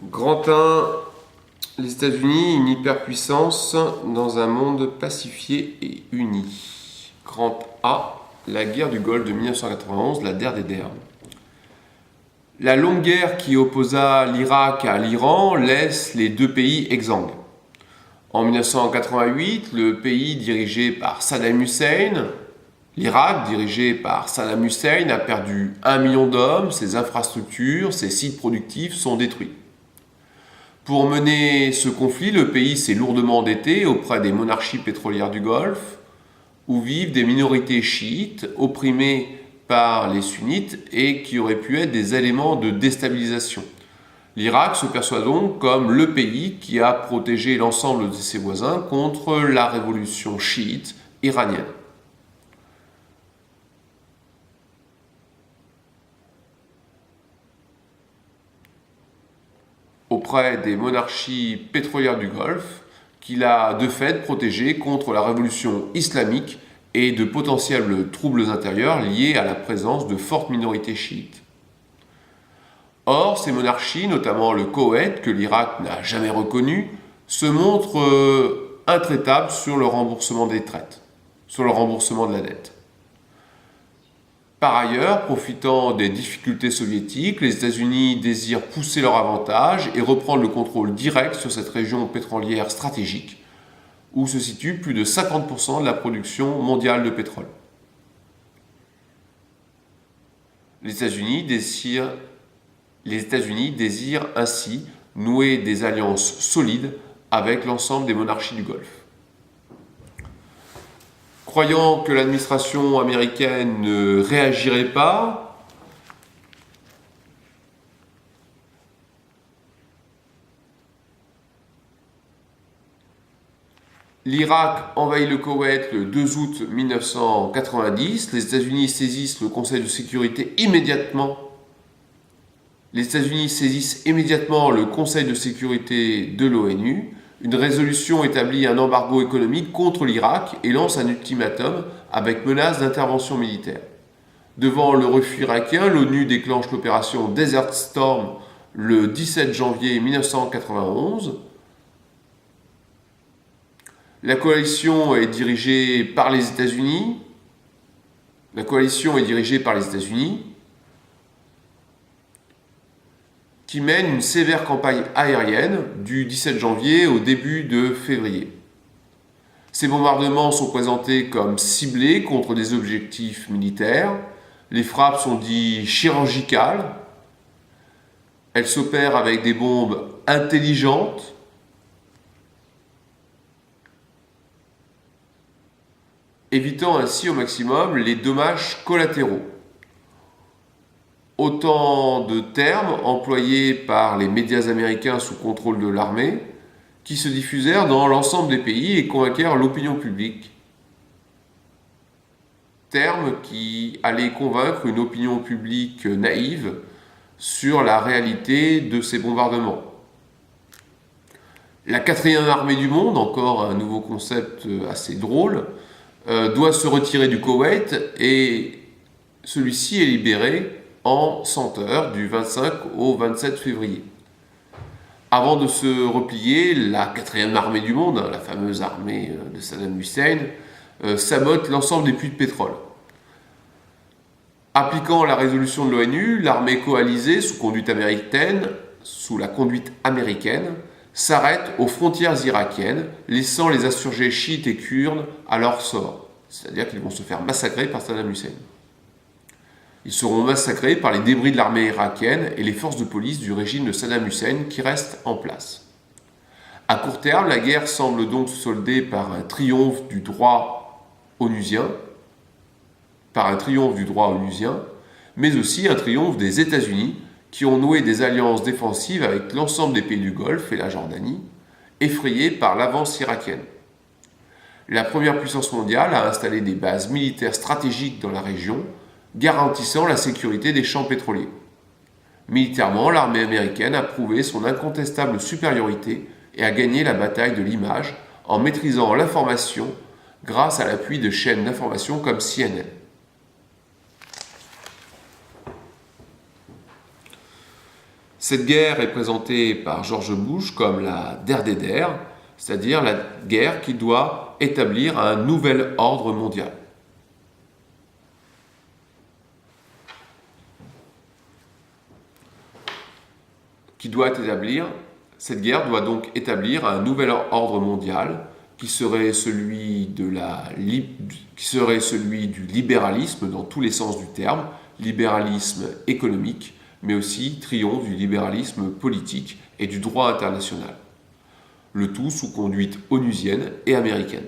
Grand 1, les États-Unis, une hyperpuissance dans un monde pacifié et uni. Grand A, la guerre du Golfe de 1991, la der des der. La longue guerre qui opposa l'Irak à l'Iran laisse les deux pays exsangues. En 1988, le pays dirigé par Saddam Hussein, l'Irak dirigé par Saddam Hussein, a perdu 1 million d'hommes, ses infrastructures, ses sites productifs sont détruits. Pour mener ce conflit, le pays s'est lourdement endetté auprès des monarchies pétrolières du Golfe, où vivent des minorités chiites opprimées par les sunnites et qui auraient pu être des éléments de déstabilisation. L'Irak se perçoit donc comme le pays qui a protégé l'ensemble de ses voisins contre la révolution chiite iranienne. Auprès des monarchies pétrolières du Golfe, qu'il a de fait protégé contre la révolution islamique et de potentiels troubles intérieurs liés à la présence de fortes minorités chiites. Or, ces monarchies, notamment le Koweït, que l'Irak n'a jamais reconnu, se montrent intraitables sur le remboursement des traites, sur le remboursement de la dette. Par ailleurs, profitant des difficultés soviétiques, les États-Unis désirent pousser leur avantage et reprendre le contrôle direct sur cette région pétrolière stratégique, où se situe plus de 50% de la production mondiale de pétrole. Les États-Unis désirent ainsi nouer des alliances solides avec l'ensemble des monarchies du Golfe. Croyant que l'administration américaine ne réagirait pas, l'Irak envahit le Koweït le 2 août 1990. Les États-Unis saisissent le Conseil de sécurité immédiatement. Les États-Unis saisissent immédiatement le Conseil de sécurité de l'ONU. Une résolution établit un embargo économique contre l'Irak et lance un ultimatum avec menace d'intervention militaire. Devant le refus irakien, l'ONU déclenche l'opération Desert Storm le 17 janvier 1991. La coalition est dirigée par les États-Unis. Qui mène une sévère campagne aérienne du 17 janvier au début de février. Ces bombardements sont présentés comme ciblés contre des objectifs militaires. Les frappes sont dites chirurgicales. Elles s'opèrent avec des bombes intelligentes, évitant ainsi au maximum les dommages collatéraux. Autant de termes employés par les médias américains sous contrôle de l'armée qui se diffusèrent dans l'ensemble des pays et convainquèrent l'opinion publique. Termes qui allaient convaincre une opinion publique naïve sur la réalité de ces bombardements. La 4e armée du monde, encore un nouveau concept assez drôle, doit se retirer du Koweït et celui-ci est libéré en 100 heures du 25 au 27 février. Avant de se replier, la 4e armée du monde, la fameuse armée de Saddam Hussein, sabote l'ensemble des puits de pétrole. Appliquant la résolution de l'ONU, l'armée coalisée sous la conduite américaine, s'arrête aux frontières irakiennes, laissant les insurgés chiites et kurdes à leur sort. C'est-à-dire qu'ils vont se faire massacrer par Saddam Hussein. Ils seront massacrés par les débris de l'armée irakienne et les forces de police du régime de Saddam Hussein qui restent en place. À court terme, la guerre semble donc se solder par un triomphe du droit onusien, mais aussi un triomphe des États-Unis qui ont noué des alliances défensives avec l'ensemble des pays du Golfe et la Jordanie, effrayés par l'avance irakienne. La première puissance mondiale a installé des bases militaires stratégiques dans la région, garantissant la sécurité des champs pétroliers. Militairement, l'armée américaine a prouvé son incontestable supériorité et a gagné la bataille de l'image en maîtrisant l'information grâce à l'appui de chaînes d'information comme CNN. Cette guerre est présentée par George Bush comme la der des der, c'est-à-dire la guerre qui doit établir un nouvel ordre mondial. Cette guerre doit donc établir un nouvel ordre mondial qui serait celui du libéralisme dans tous les sens du terme, libéralisme économique, mais aussi triomphe du libéralisme politique et du droit international. Le tout sous conduite onusienne et américaine.